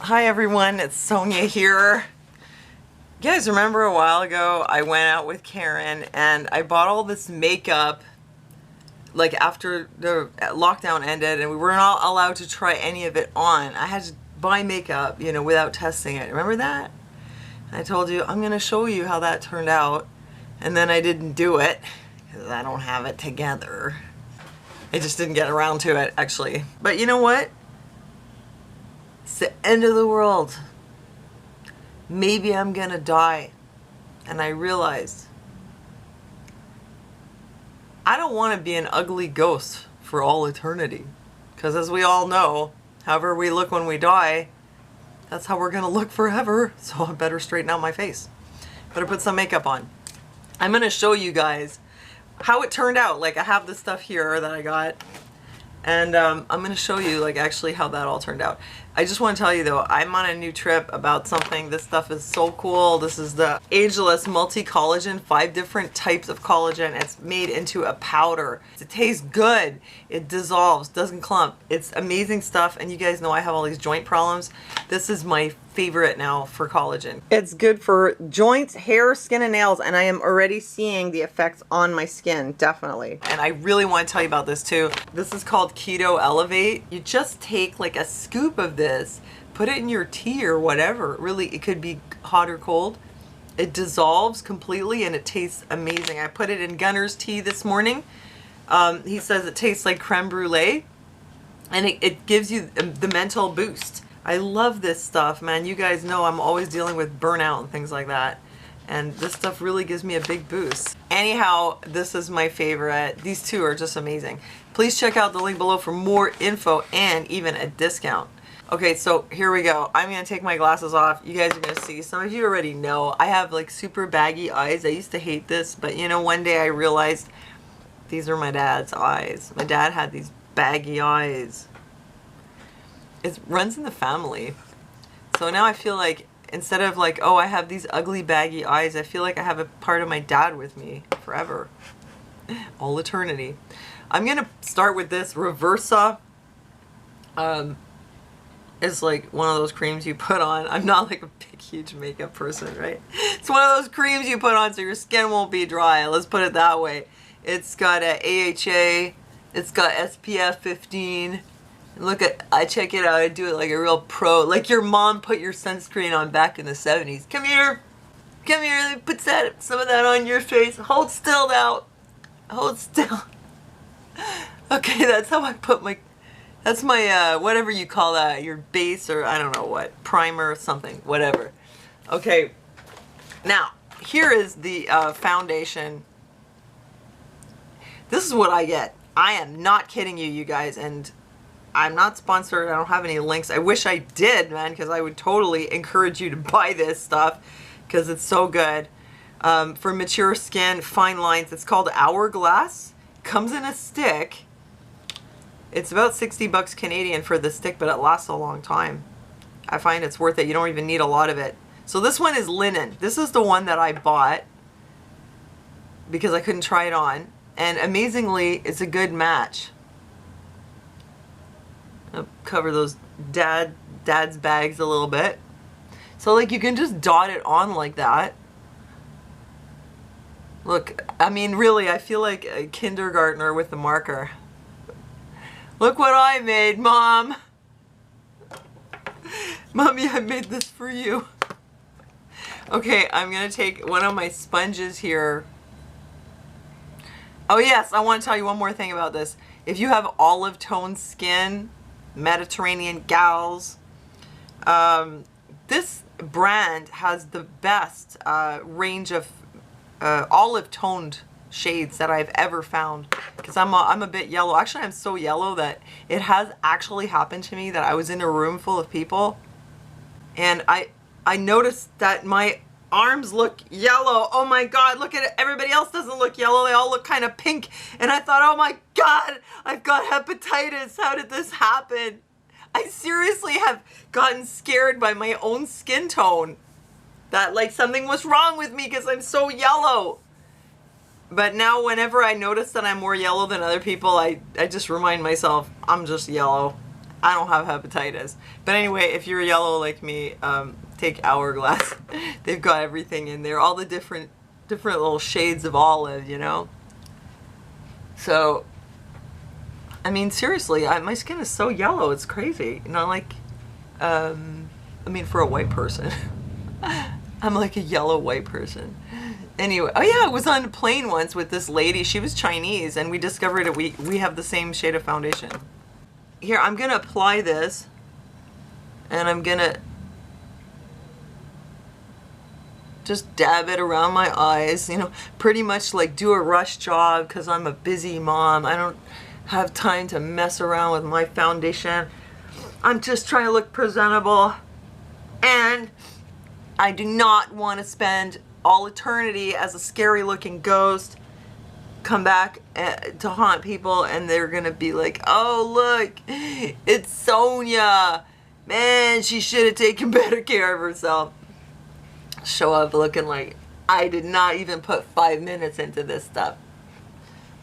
Hi everyone, it's Sonia here. You guys remember a while ago I went out with Karen and I bought all this makeup like after the lockdown ended and we were not allowed to try any of it on. I had to buy makeup, you know, without testing it. Remember that? I told you I'm gonna show you how that turned out, and then I didn't do it because I don't have it together. I just didn't get around to it actually. But you know what? It's the end of the world. Maybe I'm gonna die. And I realized I don't want to be an ugly ghost for all eternity. Because as we all know, however we look when we die, that's how we're gonna look forever. So I better straighten out my face. Better put some makeup on. I'm gonna show you guys how it turned out. Like, I have this stuff here that I got. And I'm going to show you like actually how that all turned out. I just want to tell you though, I'm on a new trip about something. This stuff is so cool. This is the Ageless Multi-Collagen, 5 different types of collagen. It's made into a powder. It tastes good. It dissolves, doesn't clump. It's amazing stuff. And you guys know I have all these joint problems. This is my favorite now for collagen. It's good for joints, hair, skin, and nails, and I am already seeing the effects on my skin, definitely. And I really want to tell you about this too. This is called Keto Elevate. You just take like a scoop of this, put it in your tea or whatever. Really, it could be hot or cold. It dissolves completely and it tastes amazing. I put it in Gunner's tea this morning. He says it tastes like creme brulee, and it gives you the mental boost. I love this stuff, man. You guys know I'm always dealing with burnout and things like that. And this stuff really gives me a big boost. Anyhow, this is my favorite. These two are just amazing. Please check out the link below for more info and even a discount. Okay, so here we go. I'm gonna take my glasses off. You guys are gonna see. Some of you already know. I have like super baggy eyes. I used to hate this, but you know, one day I realized these are my dad's eyes. My dad had these baggy eyes. It runs in the family. So now I feel like instead of like, oh, I have these ugly baggy eyes, I feel like I have a part of my dad with me forever. All eternity. I'm gonna start with this Reversa. It's like one of those creams you put on. I'm not like a big huge makeup person, right? It's one of those creams you put on so your skin won't be dry. Let's put it that way. It's got a AHA. It's got SPF 15. Look at, I check it out, I do it like a real pro. Like your mom put your sunscreen on back in the 70s. Come here, put some of that on your face. Hold still now, hold still. Okay, that's how I put my, that's my, whatever you call that, your base or I don't know what, primer or something, whatever. Okay, now, here is the foundation. This is what I get. I am not kidding you, you guys, and I'm not sponsored. I don't have any links. I wish I did, man, because I would totally encourage you to buy this stuff because it's so good. For mature skin, fine lines, it's called Hourglass. Comes in a stick. It's about 60 bucks Canadian for the stick, but it lasts a long time. I find it's worth it. You don't even need a lot of it. So this one is linen. This is the one that I bought because I couldn't try it on. And amazingly, it's a good match. I'll cover those dad's bags a little bit. So like you can just dot it on like that. Look, I mean really, I feel like a kindergartner with the marker. Look what I made, Mom. Mommy, I made this for you. Okay, I'm gonna take one of my sponges here. Oh yes, I want to tell you one more thing about this. If you have olive tone skin, Mediterranean gals, this brand has the best range of olive toned shades that I've ever found, because I'm a bit yellow. Actually, I'm so yellow that it has actually happened to me that I was in a room full of people and I noticed that my arms look yellow. Oh my god, look at it. Everybody else doesn't look yellow. They all look kind of pink. And I thought, oh my god, I've got hepatitis. How did this happen? I seriously have gotten scared by my own skin tone. That like something was wrong with me because I'm so yellow. But now whenever I notice that I'm more yellow than other people, I just remind myself, I'm just yellow. I don't have hepatitis. But anyway, if you're yellow like me, take Hourglass. They've got everything in there. All the different little shades of olive, you know? So, I mean, seriously, my skin is so yellow. It's crazy. You know, like, I mean, for a white person. I'm like a yellow white person. Anyway, oh yeah, I was on a plane once with this lady. She was Chinese, and we discovered that we have the same shade of foundation. Here, I'm going to apply this, and I'm going to just dab it around my eyes, you know, pretty much like do a rush job because I'm a busy mom. I don't have time to mess around with my foundation. I'm just trying to look presentable, and I do not want to spend all eternity as a scary looking ghost, come back to haunt people, and they're gonna be like, oh look, it's Sonia, man, she should have taken better care of herself. Show up looking like I did not even put 5 minutes into this stuff.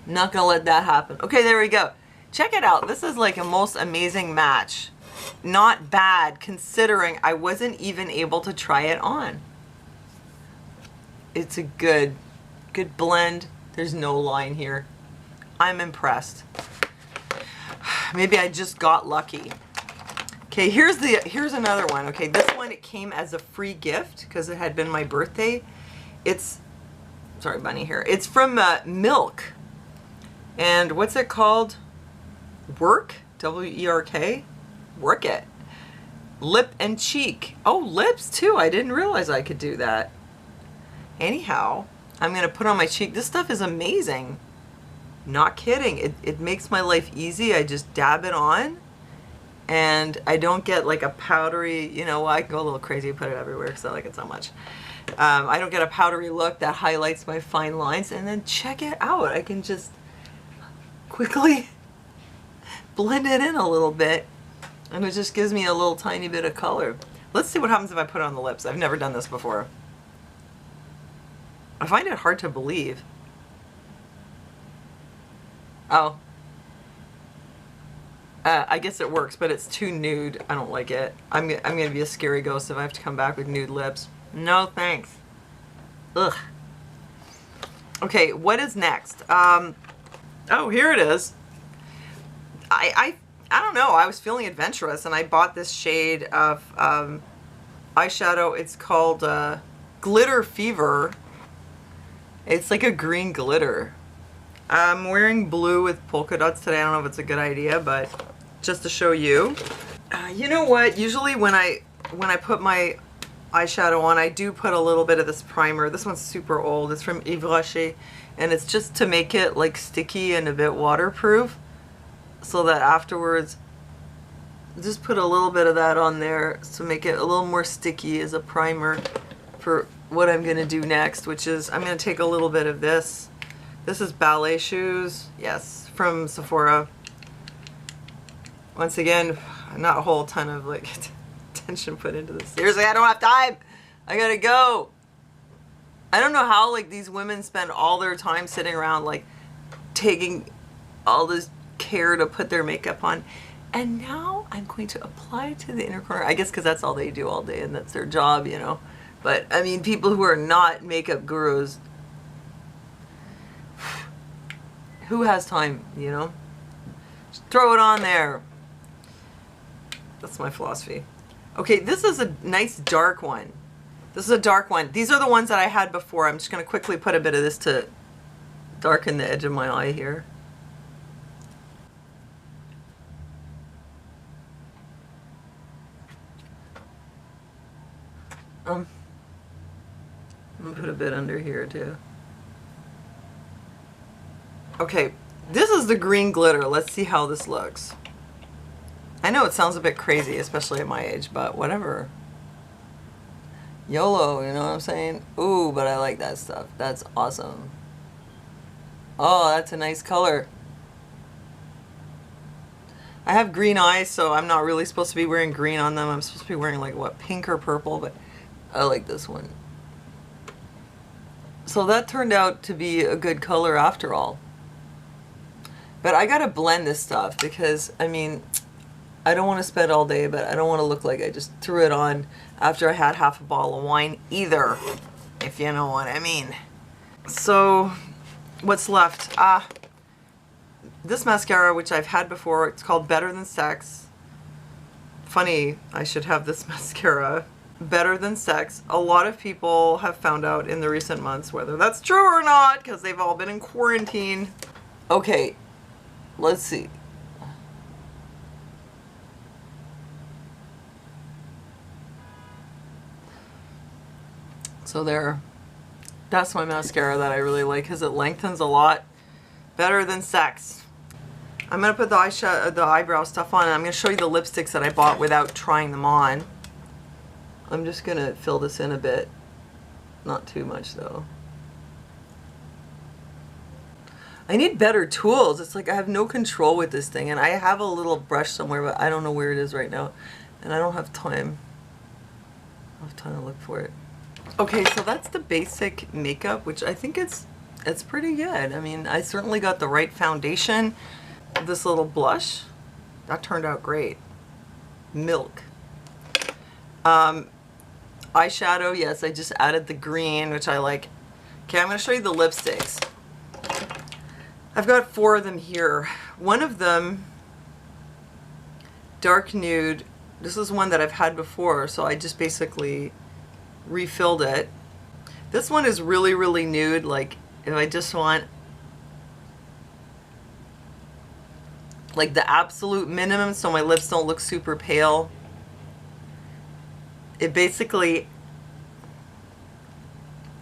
Not gonna let that happen. Okay, there we go. Check it out. This is like a most amazing match. Not bad considering I wasn't even able to try it on. It's a good blend. There's no line here. I'm impressed. Maybe I just got lucky. Okay, here's another one. Okay, this one, it came as a free gift because it had been my birthday. It's, sorry, bunny hair. It's from Milk. And what's it called? Work? W-E-R-K? Work It. Lip and cheek. Oh, lips too. I didn't realize I could do that. Anyhow, I'm going to put on my cheek. This stuff is amazing. Not kidding. It makes my life easy. I just dab it on. And I don't get like a powdery, you know, I can go a little crazy, put it everywhere because I like it so much. I don't get a powdery look that highlights my fine lines. And then check it out. I can just quickly blend it in a little bit. And it just gives me a little tiny bit of color. Let's see what happens if I put it on the lips. I've never done this before. I find it hard to believe. Oh. I guess it works, but it's too nude. I don't like it. I'm going to be a scary ghost if I have to come back with nude lips. No, thanks. Ugh. Okay, what is next? Oh, here it is. I don't know. I was feeling adventurous, and I bought this shade of eyeshadow. It's called Glitter Fever. It's like a green glitter. I'm wearing blue with polka dots today. I don't know if it's a good idea, but just to show you. You know what? Usually when I put my eyeshadow on, I do put a little bit of this primer. This one's super old. It's from Yves Rocher, and it's just to make it like sticky and a bit waterproof, so that afterwards, just put a little bit of that on there to make it a little more sticky as a primer for what I'm going to do next, which is I'm going to take a little bit of this. This is ballet shoes, yes, from Sephora. Once again, not a whole ton of like attention put into this. Seriously, I don't have time. I gotta go. I don't know how like these women spend all their time sitting around like taking all this care to put their makeup on. And now I'm going to apply to the inner corner. I guess because that's all they do all day and that's their job, you know. But I mean, people who are not makeup gurus, who has time, you know? Just throw it on there. That's my philosophy. Okay, this is a nice dark one. This is a dark one. These are the ones that I had before. I'm just going to quickly put a bit of this to darken the edge of my eye here. I'm going to put a bit under here too. Okay, this is the green glitter. Let's see how this looks. I know it sounds a bit crazy, especially at my age, but whatever. YOLO, you know what I'm saying? Ooh, but I like that stuff. That's awesome. Oh, that's a nice color. I have green eyes, so I'm not really supposed to be wearing green on them. I'm supposed to be wearing like, what, pink or purple, but I like this one. So that turned out to be a good color after all. But I gotta blend this stuff because, I mean, I don't want to spend all day, but I don't want to look like I just threw it on after I had half a bottle of wine either, if you know what I mean. So what's left? This mascara, which I've had before, it's called Better Than Sex. Funny, I should have this mascara. Better Than Sex. A lot of people have found out in the recent months whether that's true or not, because they've all been in quarantine. Okay, let's see. So there, that's my mascara that I really like because it lengthens a lot. Better Than Sex. I'm going to put the eyeshadow, the eyebrow stuff on, and I'm going to show you the lipsticks that I bought without trying them on. I'm just going to fill this in a bit. Not too much though. I need better tools. It's like I have no control with this thing, and I have a little brush somewhere, but I don't know where it is right now, and I don't have time. I don't have time to look for it. Okay, so that's the basic makeup, which I think it's pretty good. I mean, I certainly got the right foundation. This little blush, that turned out great. Milk. Eyeshadow, yes, I just added the green, which I like. Okay, I'm going to show you the lipsticks. I've got 4 of them here. One of them, dark nude. This is one that I've had before, so I just basically refilled it. This one is really, really nude. Like, if I just want like the absolute minimum so my lips don't look super pale, it basically,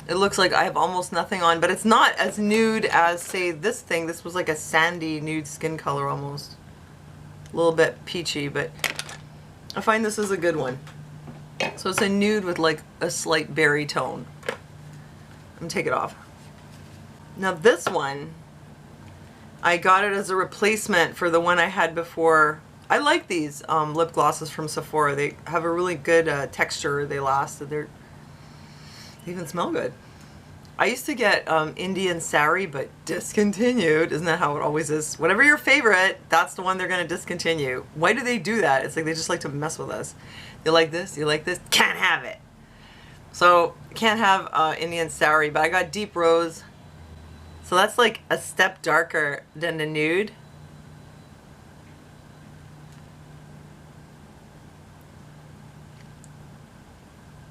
it looks like I have almost nothing on, but it's not as nude as, say, this thing. This was like a sandy nude skin color almost. A little bit peachy, but I find this is a good one. So it's a nude with like a slight berry tone. I'm gonna take it off. Now this one, I got it as a replacement for the one I had before. I like these lip glosses from Sephora. They have a really good texture. They last. They even smell good. I used to get Indian Sari, but discontinued. Isn't that how it always is? Whatever your favorite, that's the one they're going to discontinue. Why do they do that? It's like they just like to mess with us. You like this? You like this? Can't have it. So, can't have Indian Sari, but I got Deep Rose. So that's like a step darker than the nude.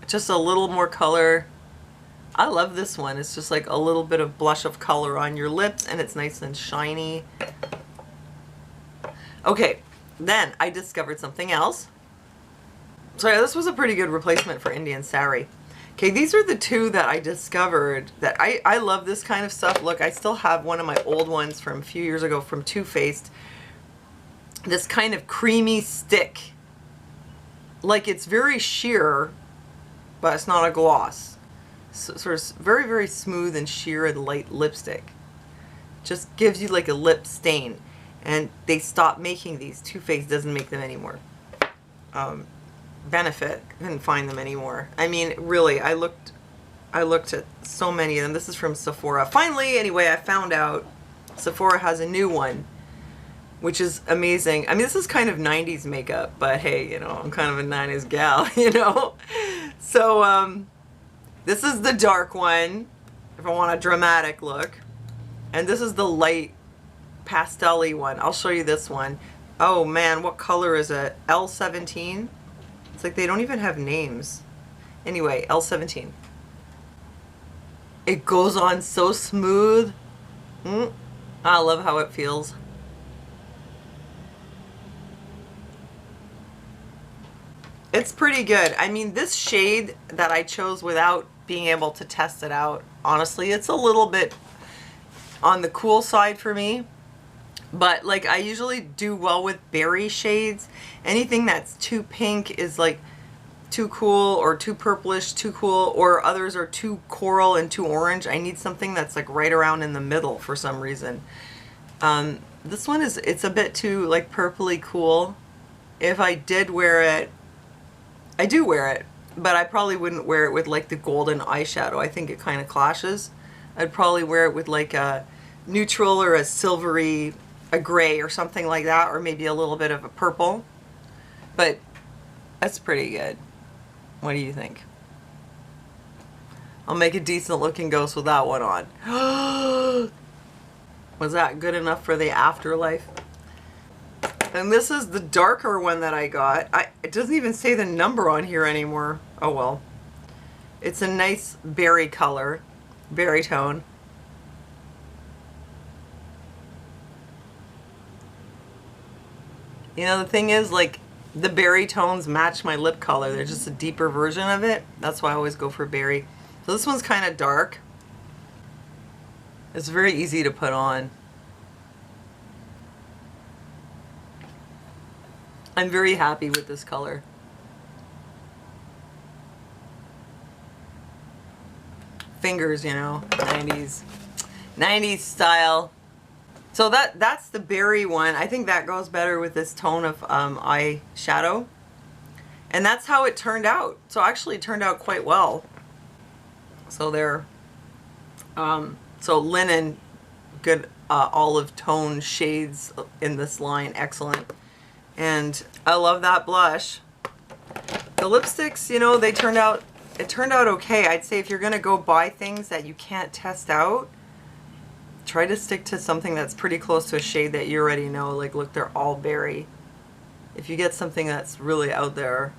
Just a little more color. I love this one. It's just like a little bit of blush of color on your lips, and it's nice and shiny. Okay, then I discovered something else. So yeah, this was a pretty good replacement for Indian Sari. Okay, these are the 2 that I discovered that I love this kind of stuff. Look, I still have one of my old ones from a few years ago from Too Faced. This kind of creamy stick. Like, it's very sheer, but it's not a gloss. So, sort of very, very smooth and sheer and light lipstick. Just gives you like a lip stain. And they stopped making these. Too Faced doesn't make them anymore. Benefit, couldn't find them anymore. I mean, really, I looked at so many of them. This is from Sephora. Finally, anyway, I found out Sephora has a new one, which is amazing. I mean, this is kind of 90s makeup, but hey, you know, I'm kind of a 90s gal, you know? So, this is the dark one, if I want a dramatic look. And this is the light pastel-y one. I'll show you this one. Oh man, what color is it? L17? It's like they don't even have names. Anyway, L17. It goes on so smooth. I love how it feels. It's pretty good. I mean, this shade that I chose without being able to test it out, honestly, it's a little bit on the cool side for me. But like, I usually do well with berry shades. Anything that's too pink is like too cool, or too purplish, too cool, or others are too coral and too orange. I need something that's like right around in the middle for some reason. This one is, it's a bit too like purpley cool. If I did wear it, I do wear it, but I probably wouldn't wear it with like the golden eyeshadow. I think it kind of clashes. I'd probably wear it with like a neutral or a silvery, a gray or something like that, or maybe a little bit of a purple. But that's pretty good. What do you think? I'll make a decent looking ghost with that one on. Was that good enough for the afterlife? And this is the darker one that I got. It doesn't even say the number on here anymore. Oh well. It's a nice berry color, berry tone. You know, the thing is, like, the berry tones match my lip color. They're just a deeper version of it. That's why I always go for berry. So this one's kind of dark. It's very easy to put on. I'm very happy with this color. Fingers, you know, 90s style. So that's the berry one. I think that goes better with this tone of eyeshadow. And that's how it turned out. So actually it turned out quite well. So there. So linen, good olive tone shades in this line, excellent. And I love that blush. The lipsticks, you know, it turned out okay. I'd say if you're gonna go buy things that you can't test out, try to stick to something that's pretty close to a shade that you already know. Like, look, they're all berry. If you get something that's really out there,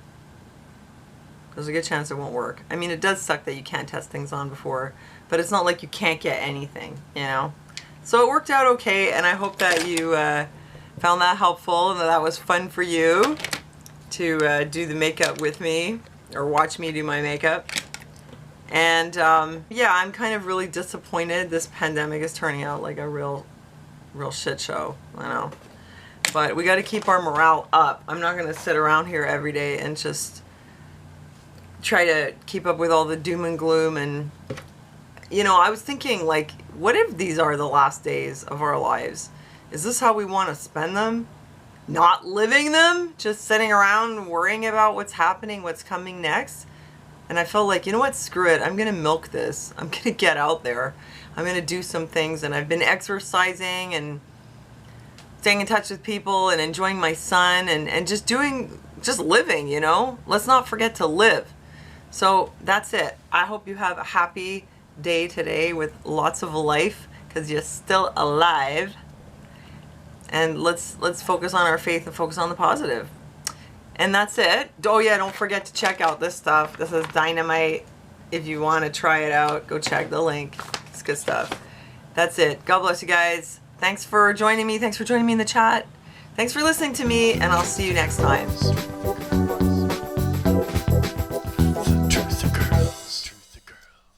there's a good chance it won't work. I mean, it does suck that you can't test things on before, but it's not like you can't get anything, you know? So it worked out okay, and I hope that you found that helpful and that was fun for you to do the makeup with me or watch me do my makeup. And yeah, I'm kind of really disappointed. This pandemic is turning out like a real shit show, I know. But we got to keep our morale up. I'm not going to sit around here every day and just try to keep up with all the doom and gloom. And, you know, I was thinking, like, what if these are the last days of our lives? Is this how we want to spend them? Not living them? Just sitting around worrying about what's happening, what's coming next? And I felt like, you know what, screw it. I'm going to milk this. I'm going to get out there. I'm going to do some things. And I've been exercising and staying in touch with people and enjoying my son and just living, you know? Let's not forget to live. So that's it. I hope you have a happy day today with lots of life because you're still alive. And let's focus on our faith and focus on the positive. And that's it. Oh yeah, don't forget to check out this stuff. This is dynamite. If you want to try it out, go check the link. It's good stuff. That's it. God bless you guys. Thanks for joining me. Thanks for joining me in the chat. Thanks for listening to me, and I'll see you next time.